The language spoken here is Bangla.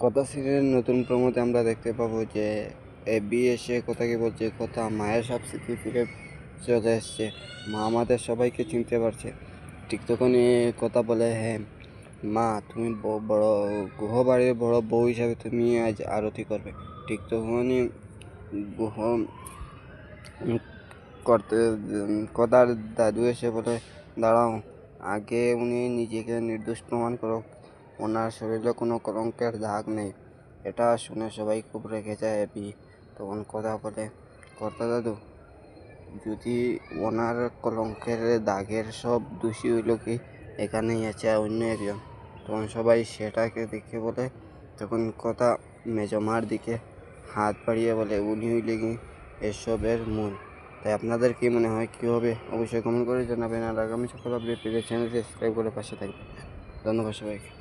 কথা সিরিয়ালের নতুন প্রমোতে আমরা দেখতে পাবো যে এবি এসে কথা কি বলছে, কথা মায়ের সব স্মৃতি ফিরে চলে এসছে, মা আমাদের সবাইকে চিনতে পারছে। ঠিক তখনই কথা বলে, হ্যাঁ মা, তুমি বড় গুহবাড়ির বড় বউ হিসাবে তুমি আজ আরতি করবে। ঠিক তখনই গুহ করতে কথার দাদু এসে বলে, দাঁড়াও, আগে উনি নিজেকে নির্দোষ প্রমাণ করুক, ওনার শরীরে কোনো কলঙ্কের দাগ নেই। এটা শুনে সবাই খুব রেগে যায়। এবি তখন কথা বলে, কর্তা দাদু, যদি ওনার কলঙ্কের দাগের সব দোষী হইল কি এখানেই আছে অন্য একজন। তখন সবাই সেটাকে দেখে বলে, তখন কথা মেজমার দিকে হাত বাড়িয়ে বলে, উনি হইলে কি এসবের মূল। তাই আপনাদের কি মনে হয়, কী হবে অবশ্যই কমেন্ট করে জানাবেন। আর আগামী সকল আপডেট পেতে চ্যানেলটি সাবস্ক্রাইব করে পাশে থাকবেন। ধন্যবাদ সবাইকে।